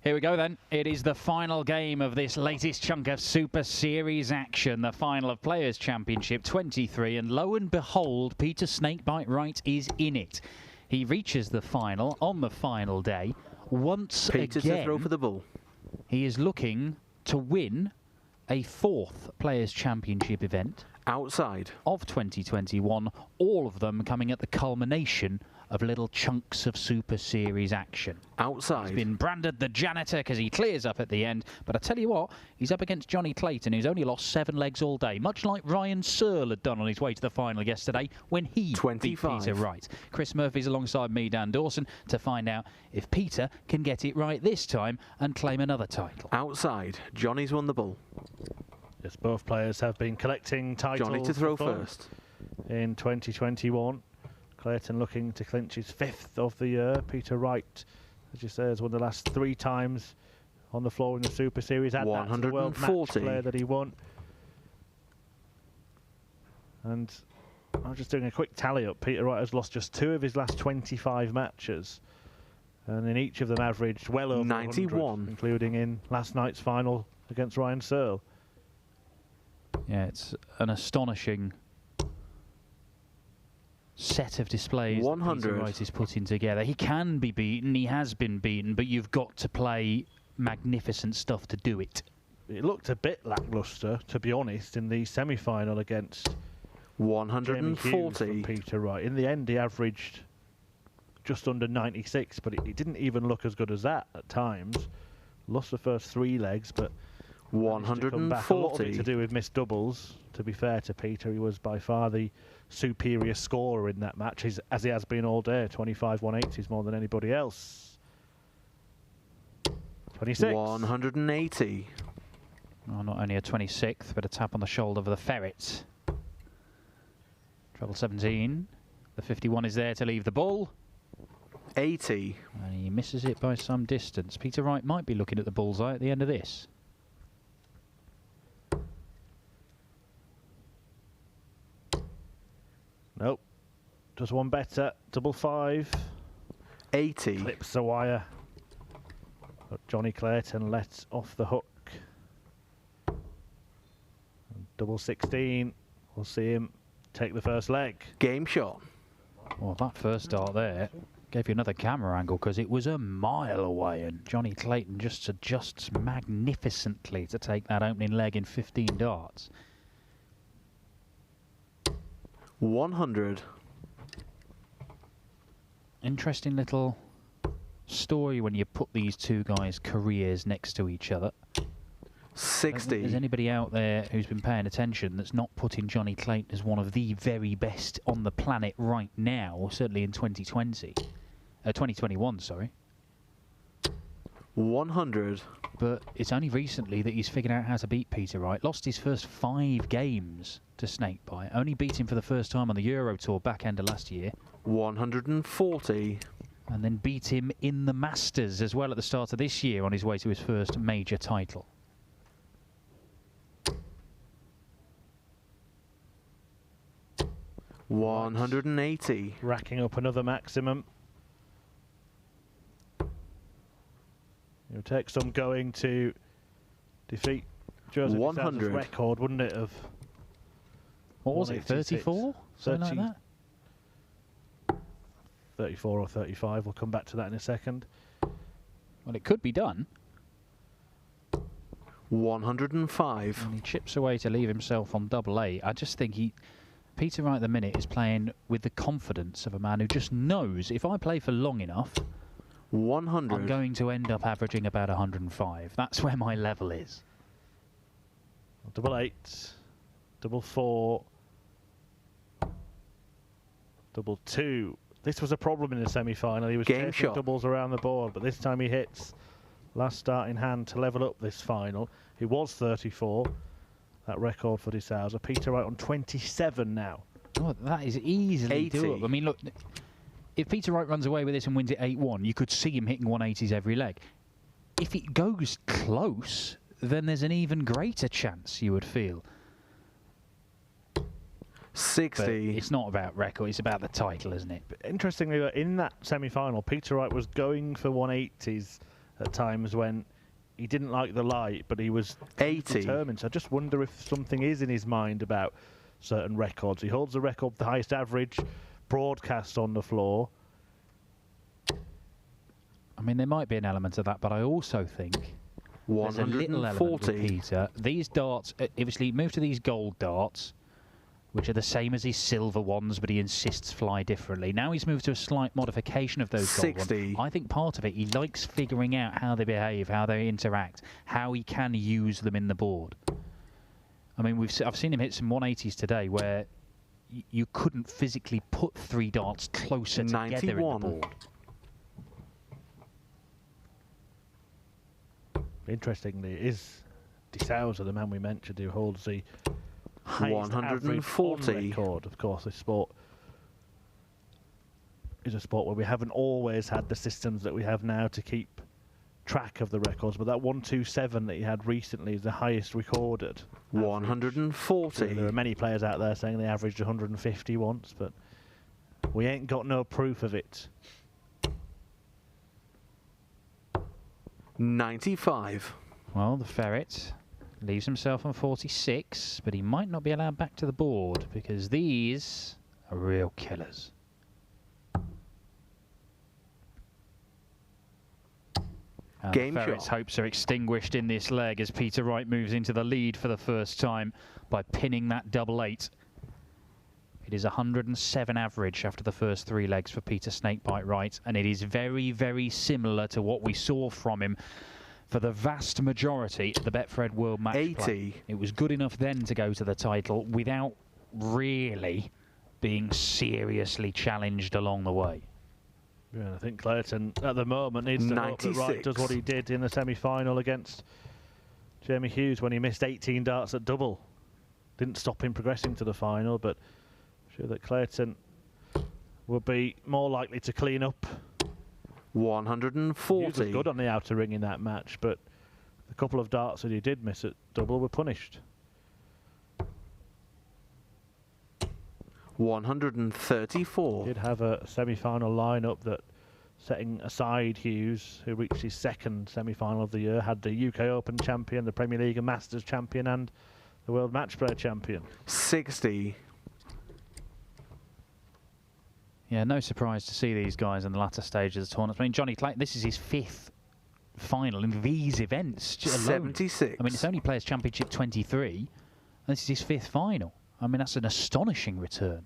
Here we go then. It is the final game of this latest chunk of Super Series action, the final of Players' Championship 23, and lo and behold, Peter Snakebite Wright is in it. He reaches the final on the final day. Once Peter again, to throw for the ball. He is looking to win a fourth Players' Championship event outside of 2021, all of them coming at the culmination of little chunks of Super Series action. Outside. He's been branded the janitor because he clears up at the end, but I tell you what, he's up against Johnny Clayton, who's only lost 7 legs all day, much like Ryan Searle had done on his way to the final yesterday when he beat Peter Wright. Chris Murphy's alongside me, Dan Dawson, to find out if Peter can get it right this time and claim another title. Outside. Johnny's won the ball. Yes, both players have been collecting titles. Johnny to throw first. In 2021. Clayton looking to clinch his 5th of the year. Peter Wright, as you say, has won the last 3 times on the floor in the Super Series. Add that to the World Match Player that he won. And I'm just doing a quick tally up. Peter Wright has lost just 2 of his last 25 matches. And in each of them averaged well over 91, including in last night's final against Ryan Searle. Yeah, it's an astonishing set of displays 100. that Peter Wright is putting together. He can be beaten, he has been beaten, but you've got to play magnificent stuff to do it. It looked a bit lacklustre, to be honest, in the semi-final against 140 from Peter Wright. In the end, he averaged just under 96, but it didn't even look as good as that at times. Lost the first 3 legs, but 140. A lot of it to do with missed doubles. To be fair to Peter, he was by far the superior scorer in that match, as he has been all day. 25 180s more than anybody else. 26. 180. Oh, not only a 26th, but a tap on the shoulder for the ferret. Treble 17. The 51 is there to leave the ball. 80. And he misses it by some distance. Peter Wright might be looking at the bullseye at the end of this. Nope. Just one better. Double 5. 80. Clips the wire. But Johnny Clayton lets off the hook. And double 16. We'll see him take the first leg. Game shot. Well, that first start there gave you another camera angle because it was a mile away, and Johnny Clayton just adjusts magnificently to take that opening leg in 15 darts. 100. Interesting little story when you put these two guys' careers next to each other. 60. There's anybody out there who's been paying attention that's not putting Johnny Clayton as one of the very best on the planet right now, or certainly in 2021, sorry. 100. But it's only recently that he's figured out how to beat Peter Wright. Lost his first 5 games to Snakebite. Only beat him for the first time on the Euro Tour back end of last year. 140. And then beat him in the Masters as well at the start of this year on his way to his first major title. $180. Racking up another maximum. It would take some going to defeat Joseph 100 record, wouldn't it? Of what was it? 34? Something like that. 34 or 35. We'll come back to that in a second. Well, it could be done. 105. And he chips away to leave himself on double 8. I just think Peter Wright at the minute is playing with the confidence of a man who just knows if I play for long enough, 100. I'm going to end up averaging about 105. That's where my level is. Double 8, double 4, double 2. This was a problem in the semi-final. He was chasing doubles around the board, but this time he hits last start in hand to level up this final. He was 34, that record for De Souza. Peter Wright on 27 now. Oh, that is easily 80. doable. I mean, look, if Peter Wright runs away with this and wins it 8-1, you could see him hitting 180s every leg. If it goes close, then there's an even greater chance, you would feel. 60. But it's not about record, it's about the title, isn't it? But interestingly, in that semi-final, Peter Wright was going for 180s at times when he didn't like the light, but he was 80. determined. So I just wonder if something is in his mind about certain records. He holds the record for the highest average broadcast on the floor. I mean, there might be an element of that, but I also think there's a little element with Peter. These darts, obviously, he moved to these gold darts, which are the same as his silver ones, but he insists fly differently. Now he's moved to a slight modification of those gold ones. I think part of it, he likes figuring out how they behave, how they interact, how he can use them in the board. I mean, I've seen him hit some 180s today where you couldn't physically put 3 darts closer together in the board. Interestingly, it is De Souza, the man we mentioned, who holds the highest 140 record. Of course, this sport is a sport where we haven't always had the systems that we have now to keep track of the records, but that 127 that he had recently is the highest recorded. 140. So there are many players out there saying they averaged 150 once, but we ain't got no proof of it. 95. Well, the ferret leaves himself on 46, but he might not be allowed back to the board because these are real killers. Game the ferret's hopes are extinguished in this leg as Peter Wright moves into the lead for the first time by pinning that double 8. It is 107 average after the first 3 legs for Peter Snakebite Wright, and it is very, very similar to what we saw from him for the vast majority of the Betfred World Match 80. Play. It was good enough then to go to the title without really being seriously challenged along the way. Yeah, I think Clayton at the moment needs to hope that Wright does what he did in the semi-final against Jamie Hughes when he missed 18 darts at double. Didn't stop him progressing to the final, but I'm sure that Clayton will be more likely to clean up. 140. Hughes was good on the outer ring in that match, but the couple of darts that he did miss at double were punished. 134. Did have a semi-final lineup that, setting aside Hughes, who reached his 2nd semi-final of the year, had the UK Open champion, the Premier League and Masters champion, and the World Match Play champion. 60. Yeah, no surprise to see these guys in the latter stage of the tournament. I mean, Johnny Clayton, this is his 5th final in these events alone. 76. I mean, it's only Players' Championship 23, and this is his 5th final. I mean, that's an astonishing return.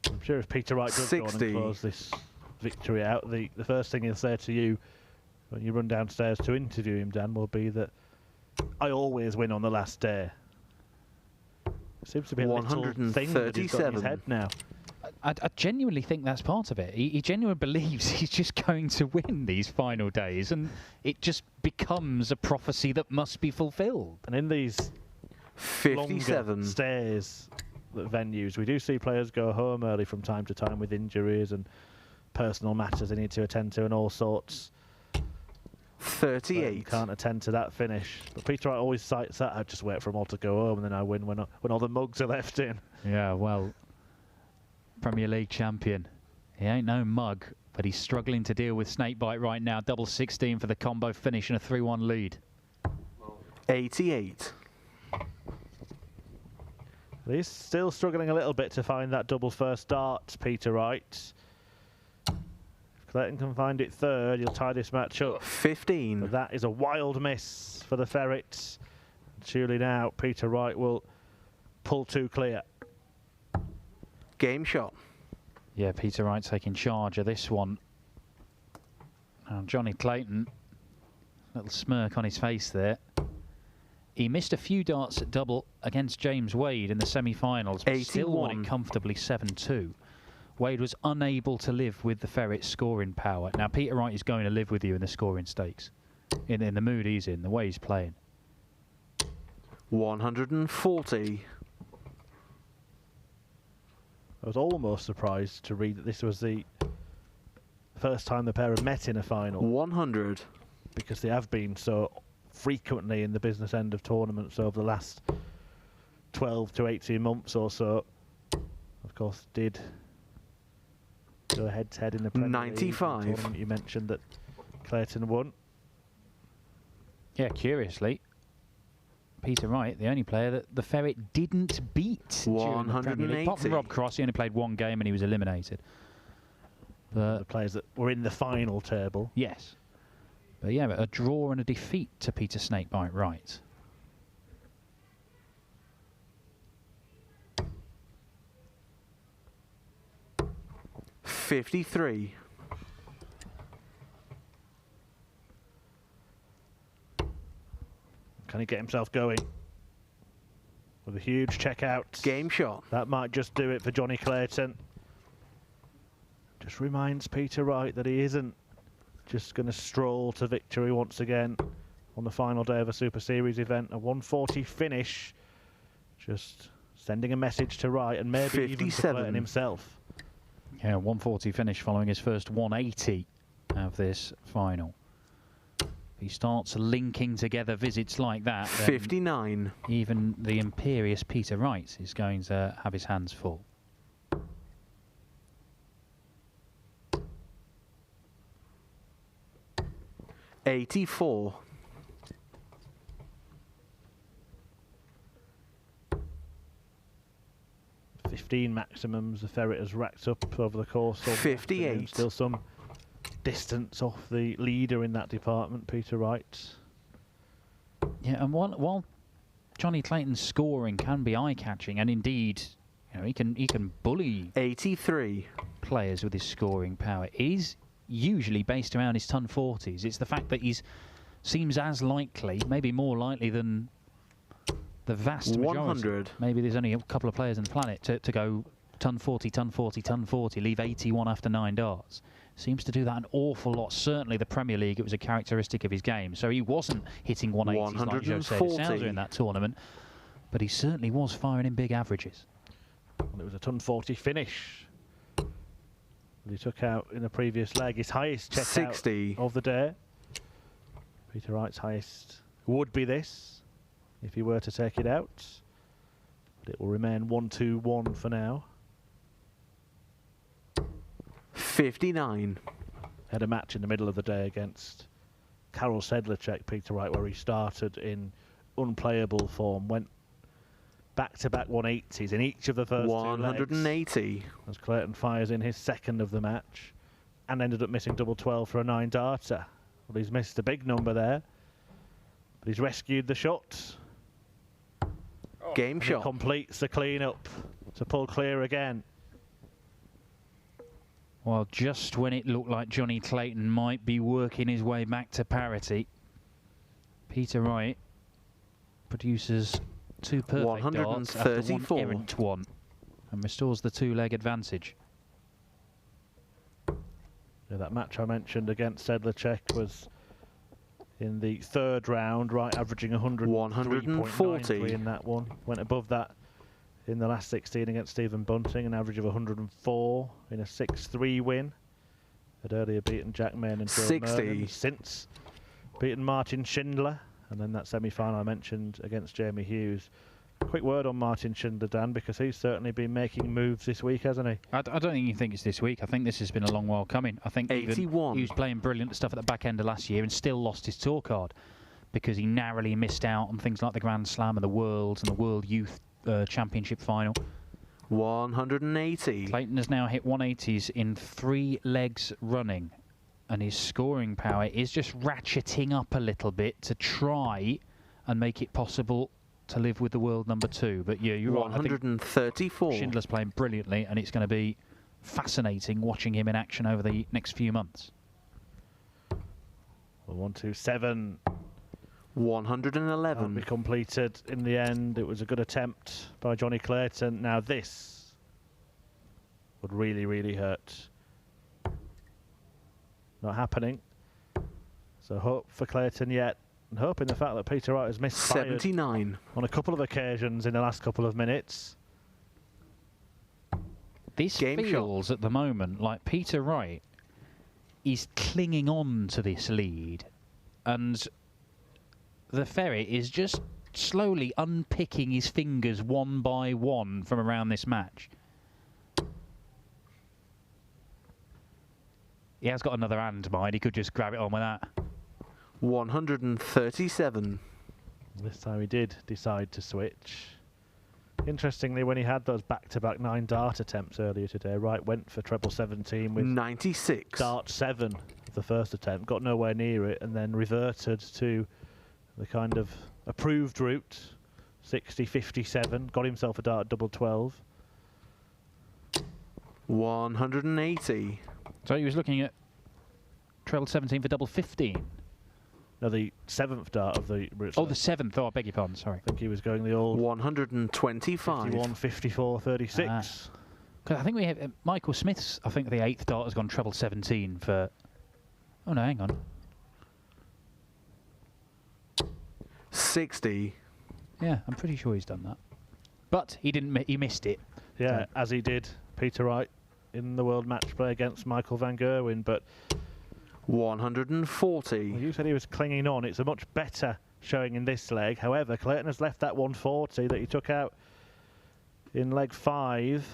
I'm sure if Peter Wright does go on and close this victory out, the first thing he'll say to you when you run downstairs to interview him, Dan, will be that I always win on the last day. Seems to be a little thing that he's got in his head now. I genuinely think that's part of it. He genuinely believes he's just going to win these final days, and it just becomes a prophecy that must be fulfilled. And in these 57 stays at venues, we do see players go home early from time to time with injuries and personal matters they need to attend to and all sorts. 38. You can't attend to that finish. But Peter Wright always cites that. I just wait for them all to go home and then I win when all the mugs are left in. Yeah, well, Premier League champion. He ain't no mug, but he's struggling to deal with Snakebite right now. Double 16 for the combo finish and a 3-1 lead. 88. He's still struggling a little bit to find that double first dart, Peter Wright. If Clayton can find it 3rd, he'll tie this match up. 15. But that is a wild miss for the Ferrets. Surely now Peter Wright will pull 2 clear. Game shot. Yeah, Peter Wright taking charge of this one. Now Johnny Clayton, little smirk on his face there. He missed a few darts at double against James Wade in the semi-finals, but still won it comfortably 7-2. Wade was unable to live with the Ferret's scoring power. Now Peter Wright is going to live with you in the scoring stakes. In the mood he's in, the way he's playing. 140. I was almost surprised to read that this was the first time the pair have met in a final. 100. Because they have been so frequently in the business end of tournaments over the last 12 to 18 months or so. Of course, did Go head-to-head in the Premier 95. League tournament you mentioned that Clayton won. Yeah, curiously, Peter Wright, the only player that the Ferret didn't beat during the Premier League. Apart from Rob Cross, he only played one game and he was eliminated. But the players that were in the final table. Yes. But yeah, a draw and a defeat to Peter Snakebite Wright. $53. Can he get himself going? With a huge checkout. Game shot. That might just do it for Johnny Clayton. Just reminds Peter Wright that he isn't just going to stroll to victory once again on the final day of a Super Series event. A 140 finish. Just sending a message to Wright and maybe 57. even to Clayton himself. Yeah, 140 finish following his first 180 of this final. If he starts linking together visits like that, 59. Even the imperious Peter Wright is going to have his hands full. $84. 15 maximums the Ferret has racked up over the course of 58. Still some distance off the leader in that department, Peter Wright. Yeah, and while Johnny Clayton's scoring can be eye-catching, and indeed, you know, he can bully 83 players with his scoring power, it is usually based around his ton 40s. It's the fact that he's seems as likely, maybe more likely than the vast majority. 100. Maybe there's only a couple of players on the planet to go ton 40, ton 40, ton 40, leave 81 after 9 darts. Seems to do that an awful lot. Certainly the Premier League, it was a characteristic of his game. So he wasn't hitting 180s like Joe Sousa in that tournament, but he certainly was firing in big averages. And it was a ton 40 finish that he took out in the previous leg. His highest checkout 60 of the day. Peter Wright's highest would be this, if he were to take it out. But it will remain 1-2-1 for now. 59. Had a match in the middle of the day against Karol Sedlacek, Peter Wright, where he started in unplayable form, went back-to-back 180s in each of the first 180. 2 legs, as Clayton fires in his second of the match, and ended up missing double 12 for a 9-darter. Well, he's missed a big number there, but he's rescued the shot. Game And shot. it completes the clean-up to pull clear again. Well, just when it looked like Johnny Clayton might be working his way back to parity, Peter Wright produces 2 perfect darts after 1 errant one and restores the 2-leg advantage. Yeah, that match I mentioned against Sedlacek was in the 3rd round, Wright averaging 103.93 in that one. Went above that in the last 16 against Stephen Bunting, an average of 104 in a 6-3 win. Had earlier beaten Jack Main and Joe 60. Merlin, since beaten Martin Schindler, and then that semi-final I mentioned against Jamie Hughes. Quick word on Martin Schindler, Dan, because he's certainly been making moves this week, hasn't he? I don't think you think it's this week. I think this has been a long while coming. I think 81. Even he was playing brilliant stuff at the back end of last year and still lost his tour card because he narrowly missed out on things like the Grand Slam and the Worlds and the World Youth Championship final. 180. Clayton has now hit 180s in 3 legs running, and his scoring power is just ratcheting up a little bit to try and make it possible to live with the world number 2. But yeah, you're 134. right. Schindler's playing brilliantly, and it's going to be fascinating watching him in action over the next few months. Well, 127. 111. That'll be completed in the end. It was a good attempt by Johnny Clayton. Now this would really, really hurt. Not happening. So hope for Clayton yet, and hope in the fact that Peter Wright has missed 79 on a couple of occasions in the last couple of minutes. This feels at the moment like Peter Wright is clinging on to this lead, and the Ferret is just slowly unpicking his fingers one by one from around this match. He has got another hand, mind. He could just grab it on with that. 137. This time he did decide to switch. Interestingly, when he had those back-to-back 9 dart attempts earlier today, Wright went for treble 17 with 96. dart 7 the first attempt, got nowhere near it, and then reverted to the kind of approved route, 60, 57, got himself a dart double 12. 180. So he was looking at treble 17 for double 15. No, the 7th dart of the route. Oh, the 7th. Oh, I beg your pardon, sorry. I think he was going the old 125. 51, 54, 36. Because I think we have Michael Smith's, I think the 8th dart has gone treble 17 for... Oh, no, hang on. 60. Yeah, I'm pretty sure he's done that. But he didn't. He missed it. Yeah, as he did Peter Wright in the World Match Play against Michael van Gerwen, but 140. Well, you said he was clinging on. It's a much better showing in this leg. However, Clayton has left that 140 that he took out in leg 5,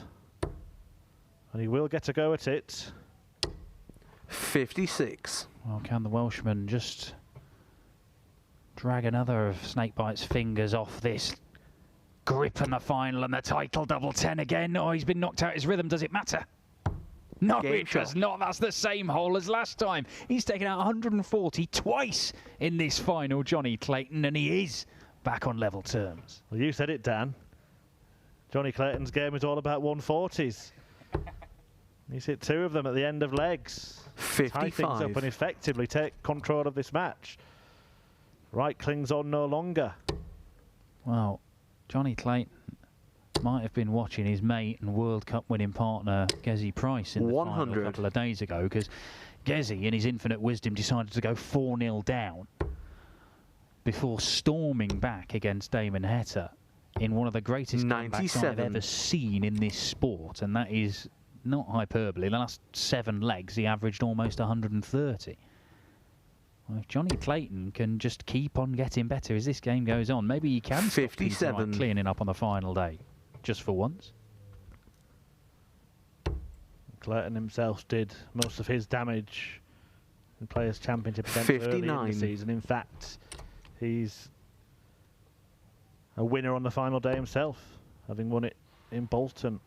and he will get a go at it. 56. Well, can the Welshman just drag another of Snakebite's fingers off this grip in the final and the title double 10 again? Oh, he's been knocked out his rhythm. Does it matter? No, it does not. That's the same hole as last time. He's taken out 140 twice in this final, Johnny Clayton, and he is back on level terms. Well, you said it, Dan. Johnny Clayton's game is all about 140s. He's hit 2 of them at the end of legs. 55. Tie things up and effectively take control of this match. Wright clings on no longer. Well, Johnny Clayton might have been watching his mate and World Cup winning partner Gezi Price in the 100. final a couple of days ago, because Gezi, in his infinite wisdom, decided to go 4-0 down before storming back against Damon Heta in one of the greatest comebacks I've ever seen in this sport, and that is not hyperbole. The last 7 legs, he averaged almost 130. Well, if Johnny Clayton can just keep on getting better as this game goes on, maybe he can 57. cleaning up on the final day, just for once. Clayton himself did most of his damage in Players' Championship events early in the season. In fact, he's a winner on the final day himself, having won it in Bolton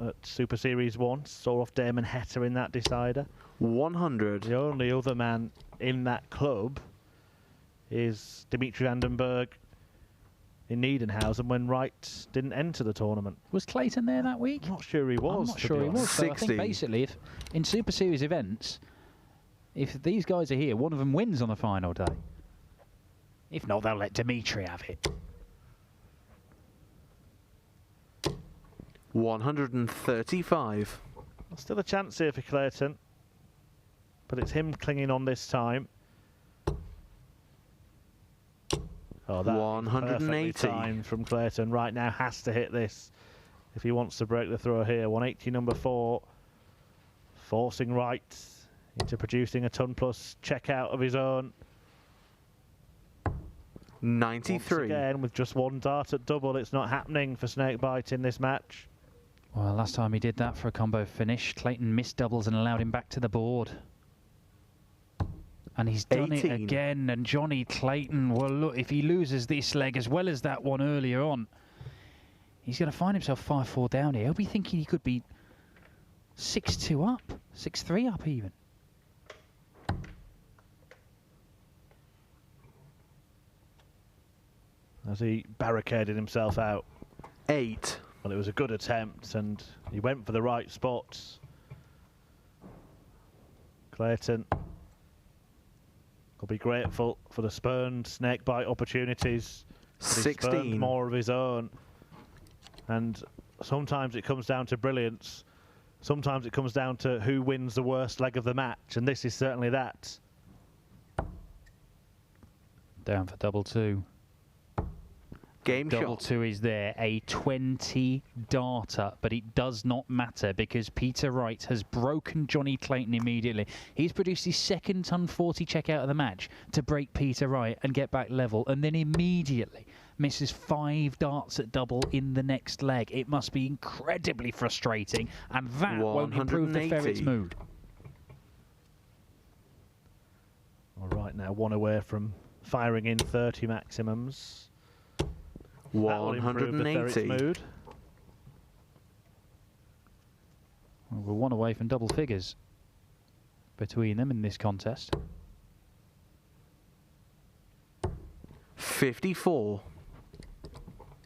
at Super Series 1. Saw off Damon Heta in that decider. 100. The only other man in that club is Dimitri Vandenberg in Niedenhausen when Wright didn't enter the tournament. Was Clayton there that week? I'm not sure he was. I'm not sure he was. So I think basically, if in Super Series events, if these guys are here, one of them wins on the final day. If not, they'll let Dimitri have it. 135. Still a chance here for Clayton, but it's him clinging on this time. Oh, that 180 time from Clayton. Right now has to hit this if he wants to break the throw here. 180 number 4, forcing Wright into producing a ton plus check out of his own. 93. Once again, with just 1 dart at double, it's not happening for Snakebite in this match. Well, last time he did that for a combo finish, Clayton missed doubles and allowed him back to the board. And he's done 18. it again, and Johnny Clayton, well, look, if he loses this leg as well as that one earlier on, he's going to find himself 5-4 down here. He'll be thinking he could be 6-2 up, 6-3 up even. As he barricaded himself out. 8. Well, it was a good attempt, and he went for the right spots. Clayton will be grateful for the spurned Snakebite opportunities. 16. He spurned more of his own. And sometimes it comes down to brilliance. Sometimes it comes down to who wins the worst leg of the match, and this is certainly that. Down for double 2. Game double shot. 2 is there, a 20 darter, but it does not matter because Peter Wright has broken Johnny Clayton immediately. He's produced his second ton 40 check out of the match to break Peter Wright and get back level, and then immediately misses 5 darts at double in the next leg. It must be incredibly frustrating, and that won't improve the Ferret's mood. All right, now one away from firing in 30 maximums. 180. Mood. Well, we're one away from double figures between them in this contest. 54.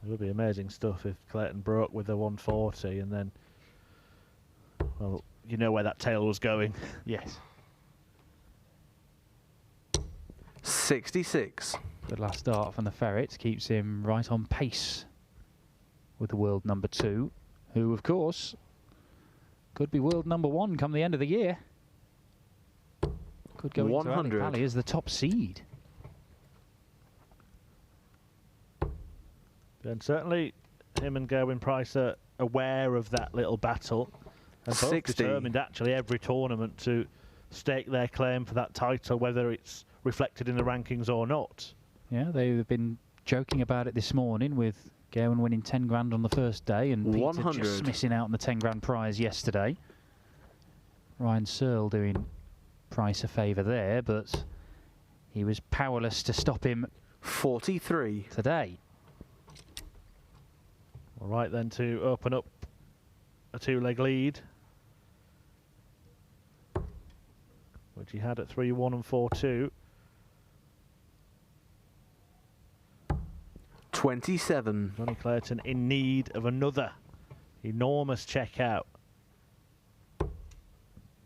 It would be amazing stuff if Clayton broke with the 140 and then, well, you know where that tail was going. Yes. 66. Good last start from the Ferret. Keeps him right on pace with the world number 2, who, of course, could be world number 1 come the end of the year. Could go 100. into Ali Pali as the top seed. And certainly him and Gerwyn Price are aware of that little battle. And both 60. determined, actually, every tournament to stake their claim for that title, whether it's reflected in the rankings or not. Yeah, they've been joking about it this morning with Gerwyn winning 10 grand on the first day and Peter 100. just missing out on the 10 grand prize yesterday. Ryan Searle doing Price a favour there, but he was powerless to stop him 43. today. All right, then, to open up a 2-leg lead, which he had at 3-1 and 4-2. 27. Johnny Clayton in need of another enormous check out.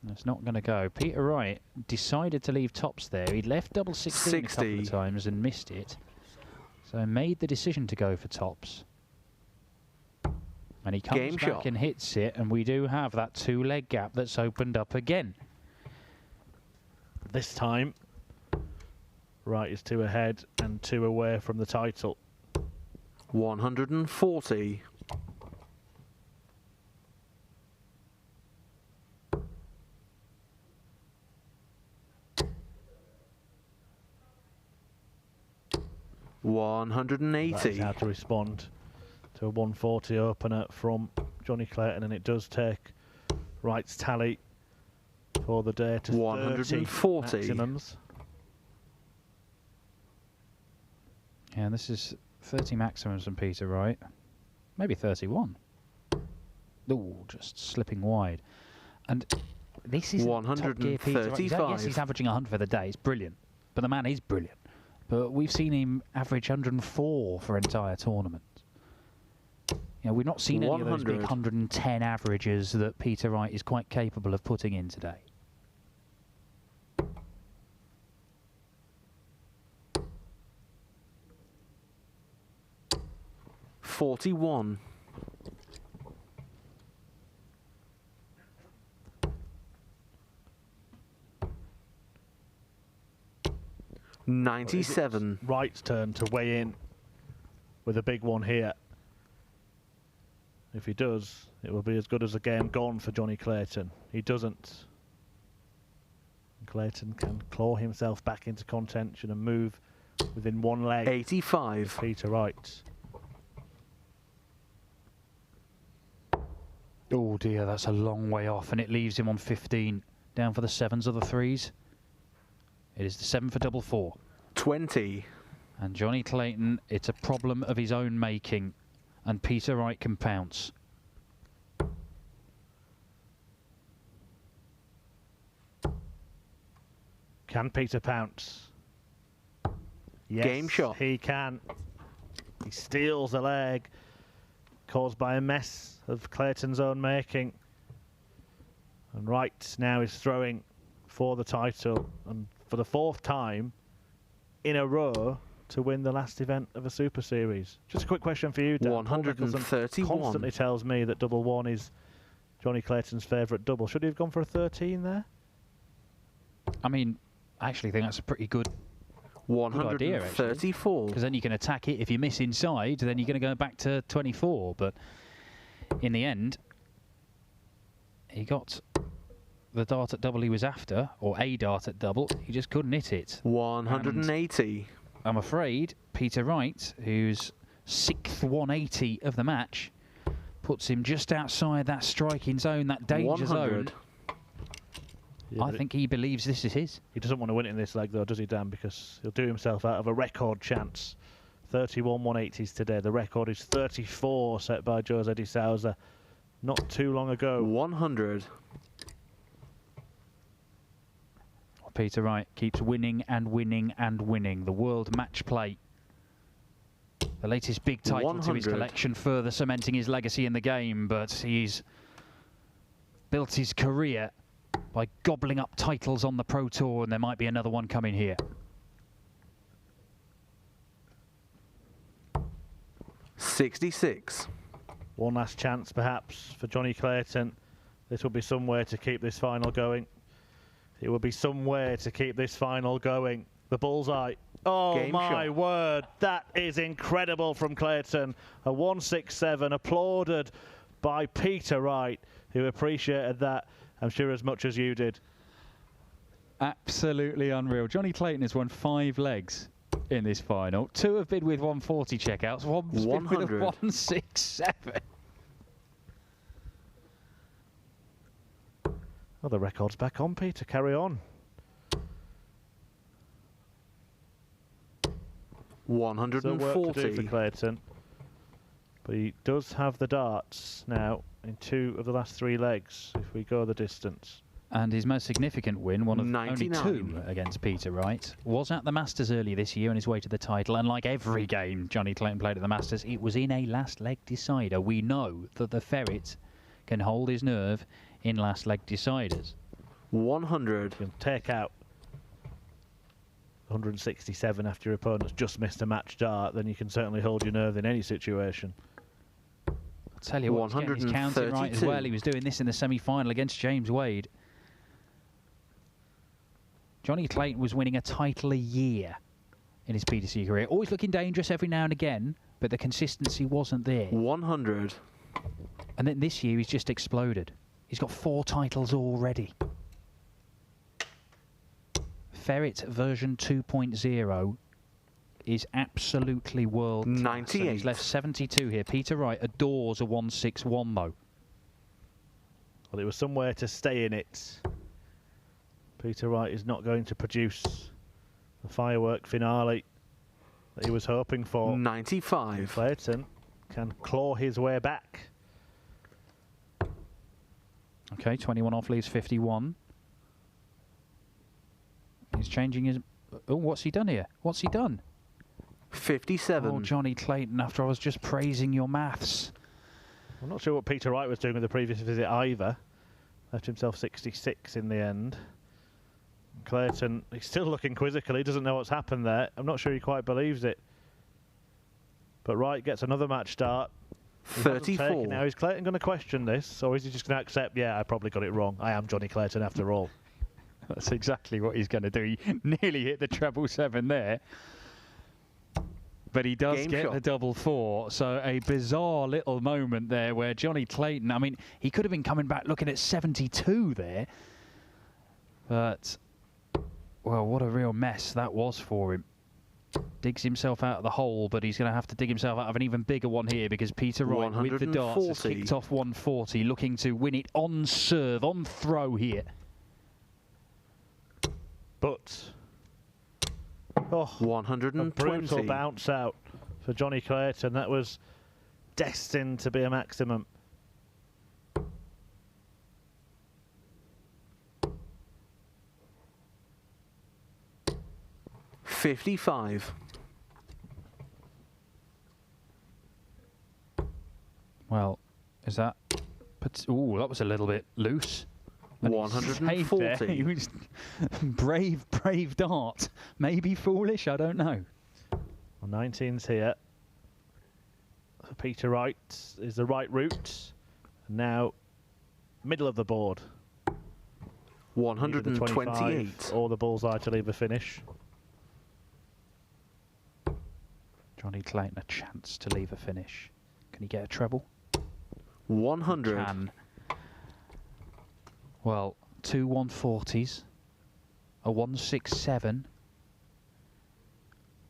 That's not going to go. Peter Wright decided to leave tops there. He'd left double 16 a couple of times and missed it. So made the decision to go for tops. And he comes back and hits it, and we do have that 2-leg gap that's opened up again. This time, Wright is 2 ahead and 2 away from the title. 140. $180. How to respond to a 140 opener from Johnny Clayton, and it does take Wright's tally for the day to 140 maximums. Yeah, and this is 30 maximums from Peter Wright. Maybe 31. Ooh, just slipping wide. And this is top gear Peter Wright. Yes, he's averaging 100 for the day. It's brilliant. But the man is brilliant. But we've seen him average 104 for entire tournaments. You know, we've not seen any of those big 110 averages that Peter Wright is quite capable of putting in today. $41. $97. Wright's turn to weigh in with a big one here. If he does, it will be as good as a game gone for Johnny Clayton. He doesn't. Clayton can claw himself back into contention and move within 1 leg. 85. Peter Wright. Oh dear, that's a long way off, and it leaves him on 15. Down for the 7s or the 3s. It is the 7 for double 4. 20. And Johnny Clayton, it's a problem of his own making, and Peter Wright can pounce. Can Peter pounce? Yes, Game shot. He can. He steals a leg caused by a mess of Clayton's own making. And Wright now is throwing for the title, and for the 4th time in a row to win the last event of a Super Series. Just a quick question for you, Dan. 131. Constantly tells me that double 1 is Johnny Clayton's favourite double. Should he have gone for a 13 there? I mean, I actually think that's a pretty good 134. Because then you can attack it. If you miss inside, then you're going to go back to 24. But in the end, he got the dart at double he was after, or a dart at double. He just couldn't hit it. 180. And I'm afraid Peter Wright, who's 6th 180 of the match, puts him just outside that striking zone, that danger 100. zone. Yeah, I think he believes this is his. He doesn't want to win it in this leg, though, does he, Dan? Because he'll do himself out of a record chance. 31 180s today. The record is 34, set by Jose de Sousa not too long ago. 100. Peter Wright keeps winning and winning and winning. The World Match Play, the latest big title 100. to his collection, further cementing his legacy in the game. But he's built his career by gobbling up titles on the Pro Tour, and there might be another one coming here. 66. One last chance, perhaps, for Johnny Clayton. This will be somewhere to keep this final going. It will be somewhere to keep this final going. The bullseye. Oh, Game my shot. word. That is incredible from Clayton. A 167 applauded by Peter Wright, who appreciated that, I'm sure, as much as you did. Absolutely unreal. Johnny Clayton has won 5 legs in this final. 2 have been with 140 checkouts. One's been with a 167. Well, the record's back on, Peter. Carry on. 140. Still work to do for Clayton. But he does have the darts now in 2 of the last 3 legs, if we go the distance. And his most significant win, one of 99. only 2 against Peter Wright, was at the Masters earlier this year on his way to the title. And like every game Johnny Clayton played at the Masters, it was in a last leg decider. We know that the ferret can hold his nerve in last leg deciders. 100. You can take out 167 after your opponent's just missed a match dart, then you can certainly hold your nerve in any situation. I'll tell you what, he's getting his counting right as well. He was doing this in the semi-final against James Wade. Johnny Clayton was winning a title a year in his PDC career. Always looking dangerous every now and again, but the consistency wasn't there. 100. And then this year he's just exploded. He's got 4 titles already. Ferret version 2.0 is absolutely world class. 98. He's left 72 here. Peter Wright adores a 161 though. Well, it was somewhere to stay in it. Peter Wright is not going to produce the firework finale that he was hoping for. 95. Clayton can claw his way back. Okay, 21 off leaves 51. He's changing his... Oh, what's he done here? What's he done? 57. Oh, Johnny Clayton, after I was just praising your maths. I'm not sure what Peter Wright was doing with the previous visit either. Left himself 66 in the end. Clayton, he's still looking quizzical. He doesn't know what's happened there. I'm not sure he quite believes it. But Wright gets another match start. 34. Now, is Clayton going to question this, or is he just going to accept, yeah, I probably got it wrong. I am Johnny Clayton after all. That's exactly what he's going to do. He nearly hit the treble 7 there. But he does get the double 4. So a bizarre little moment there where Johnny Clayton, I mean, he could have been coming back looking at 72 there. But, well, what a real mess that was for him. Digs himself out of the hole, but he's going to have to dig himself out of an even bigger one here because Peter Wright with the darts has kicked off 140, looking to win it on serve, on throw here. But, oh, 120. a brutal bounce out for Johnny Clayton. That was destined to be a maximum. $55. Well, is that... Ooh, that was a little bit loose. 140. He was brave dart. Maybe foolish, I don't know. Well, 19's here. Peter Wright is the right route. Now, middle of the board. 128. Or the bullseye to leave a finish. Johnny Clayton, a chance to leave a finish. Can he get a treble? 100. He can. Well, 2 140s, a 167.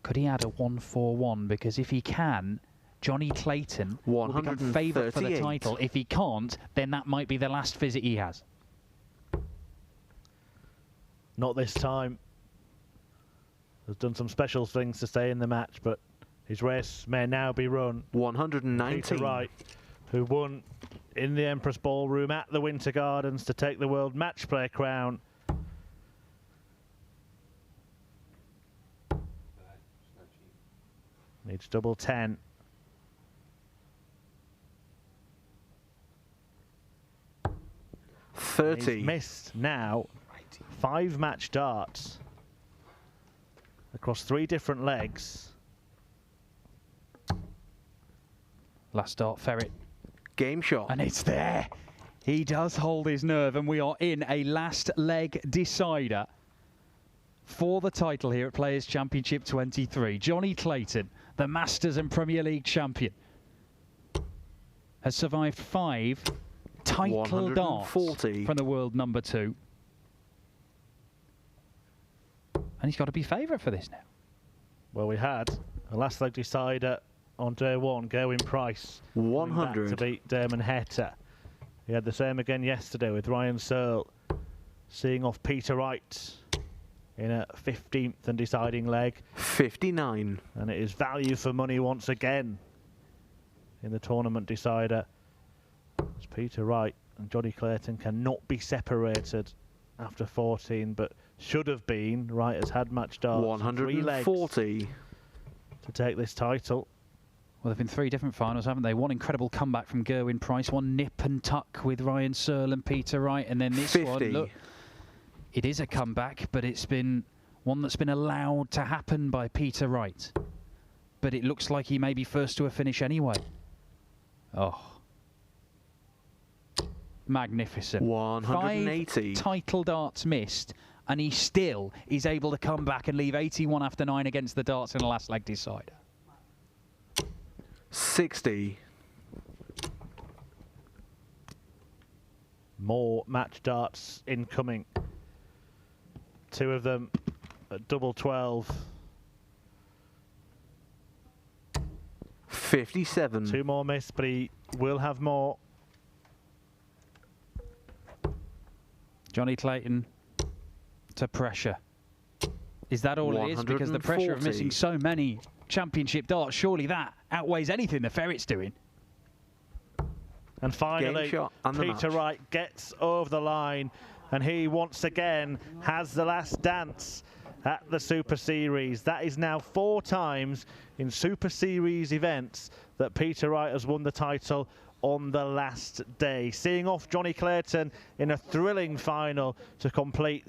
Could he add a 141? Because if he can, Johnny Clayton will become favourite for the title. If he can't, then that might be the last visit he has. Not this time. Has done some special things to stay in the match, but his race may now be run. 119. Peter Wright, who won in the Empress Ballroom at the Winter Gardens to take the World Match Play crown. Needs double 10. 30. He's missed now 5 match darts across 3 different legs. Last dart, Ferret. Game shot. And it's there. He does hold his nerve, and we are in a last leg decider for the title here at Players' Championship 23. Johnny Clayton, the Masters and Premier League champion, has survived 5 title darts from the world number 2. And he's got to be favourite for this now. Well, we had a last leg decider on day 1, Gerwyn Price 100 to beat Damon Heta. He had the same again yesterday with Ryan Searle seeing off Peter Wright in a 15th and deciding leg. 59. And it is value for money once again in the tournament decider. As Peter Wright and Johnny Clayton cannot be separated after 14, but should have been. Wright has had match darts 140 to take this title. Well, there have been 3 different finals, haven't they? One incredible comeback from Gerwyn Price, one nip and tuck with Ryan Searle and Peter Wright, and then this 50. one, look, it is a comeback, but it's been one that's been allowed to happen by Peter Wright. But it looks like he may be first to a finish anyway. Oh. Magnificent. 180. 5 title darts missed, and he still is able to come back and leave 81 after 9 against the darts in a last leg decider. 60. More match darts incoming. 2 of them at double 12. 57. 2 more missed, but he will have more. Johnny Clayton to pressure. Is that all it is? Because the pressure of missing so many championship darts, surely that outweighs anything the Ferret's doing. And finally, Peter Wright gets over the line, and he once again has the last dance at the Super Series. That is now 4 times in Super Series events that Peter Wright has won the title on the last day, seeing off Johnny Clayton in a thrilling final to complete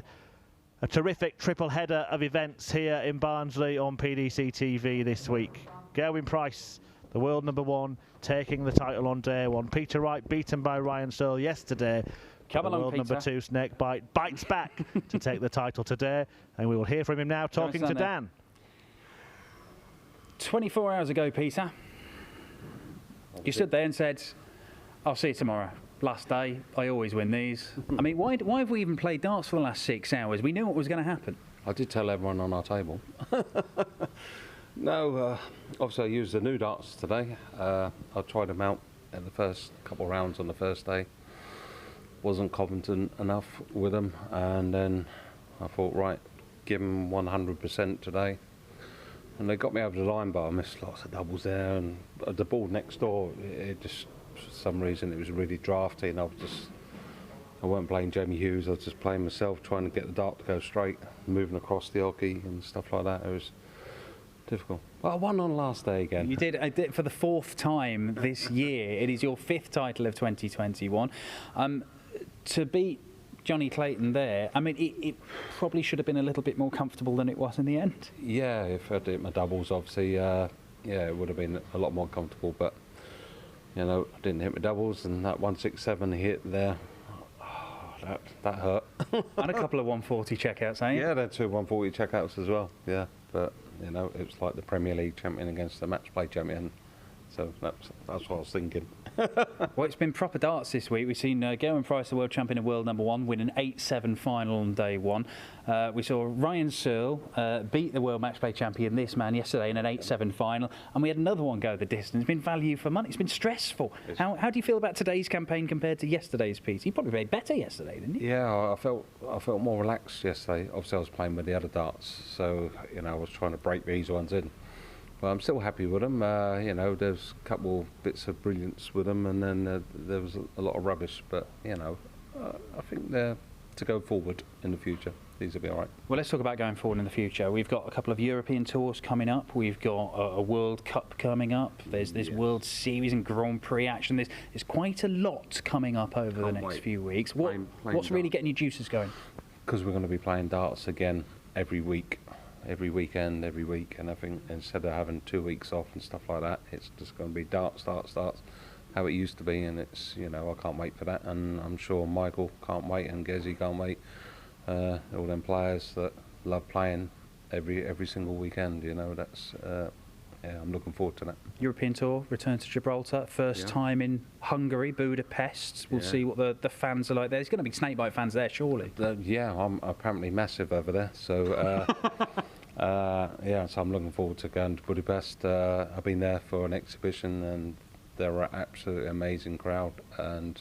a terrific triple header of events here in Barnsley on PDC TV this week. Gerwyn Price, the world number 1, taking the title on day 1. Peter Wright beaten by Ryan Searle yesterday. Come along, world Peter. number 2, Snakebite, bites back to take the title today, and we will hear from him now talking to Dan. 24 hours ago, Peter, you stood there and said, I'll see you tomorrow. Last day, I always win these. I mean, why have we even played darts for the last 6 hours? We knew what was going to happen. I did tell everyone on our table. No, obviously I used the new darts today. I tried them out in the first couple of rounds on the first day. Wasn't confident enough with them, and then I thought, right, give them 100% today. And they got me over the line, but I missed lots of doubles there, and the ball next door, it just, for some reason, it was really drafty, and I weren't playing Jamie Hughes, I was just playing myself, trying to get the dart to go straight, moving across the hockey and stuff like that. It was difficult. Well, I won on last day again. You did. I did for the 4th time this year. It is your 5th title of 2021. To beat Johnny Clayton there, I mean, it probably should have been a little bit more comfortable than it was in the end. Yeah, if I'd hit my doubles, obviously, yeah, it would have been a lot more comfortable, but, you know, I didn't hit my doubles, and that 167 hit there, oh, that hurt. And a couple of 140 checkouts, eh? Yeah, there 2 140 checkouts as well, yeah, but, you know, it was like the Premier League champion against the match play champion, so that's what I was thinking. Well, it's been proper darts this week. We've seen Gerwyn Price, the world champion and world number 1, win an 8-7 final on day 1. We saw Ryan Searle beat the world match play champion, this man, yesterday in an 8-7 final. And we had another one go the distance. It's been value for money. It's been stressful. How do you feel about today's campaign compared to yesterday's piece? You probably played better yesterday, didn't you? Yeah, I felt more relaxed yesterday. Obviously, I was playing with the other darts, so I was trying to break these ones in. But I'm still happy with them. There's a couple bits of brilliance with them, and then there was a lot of rubbish. But I think they're to go forward in the future. These will be all right. Well, let's talk about going forward in the future. We've got a couple of European tours coming up. We've got a World Cup coming up. There's this World Series and Grand Prix action. There's quite a lot coming up over the next few weeks. What's really getting your juices going? Because we're going to be playing darts again every week, every weekend, every week. And I think instead of having 2 weeks off and stuff like that, it's just going to be darts, how it used to be. And it's, I can't wait for that. And I'm sure Michael can't wait and Gezi can't wait. All them players that love playing every single weekend, that's I'm looking forward to that. European Tour, return to Gibraltar, first time in Hungary, Budapest. We'll see what the fans are like there. There's going to be snakebite fans there, surely. I'm apparently massive over there, so so I'm looking forward to going to Budapest. I've been there for an exhibition and they're an absolutely amazing crowd, and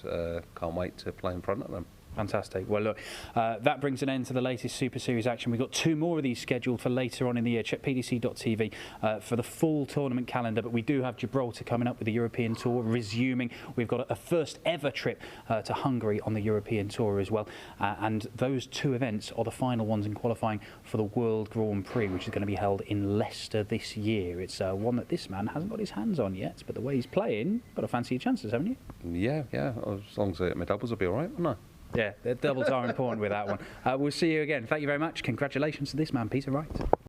can't wait to play in front of them. Fantastic. Well, look, that brings an end to the latest Super Series action. We've got 2 more of these scheduled for later on in the year. Check pdc.tv for the full tournament calendar. But we do have Gibraltar coming up with the European Tour resuming. We've got a first ever trip to Hungary on the European Tour as well. And those 2 events are the final ones in qualifying for the World Grand Prix, which is going to be held in Leicester this year. It's one that this man hasn't got his hands on yet, but the way he's playing, got to fancy your chances, haven't you? Yeah. As long as I hit my doubles, I'll be all right, won't I? Yeah, the doubles are important with that one. We'll see you again. Thank you very much. Congratulations to this man, Peter Wright.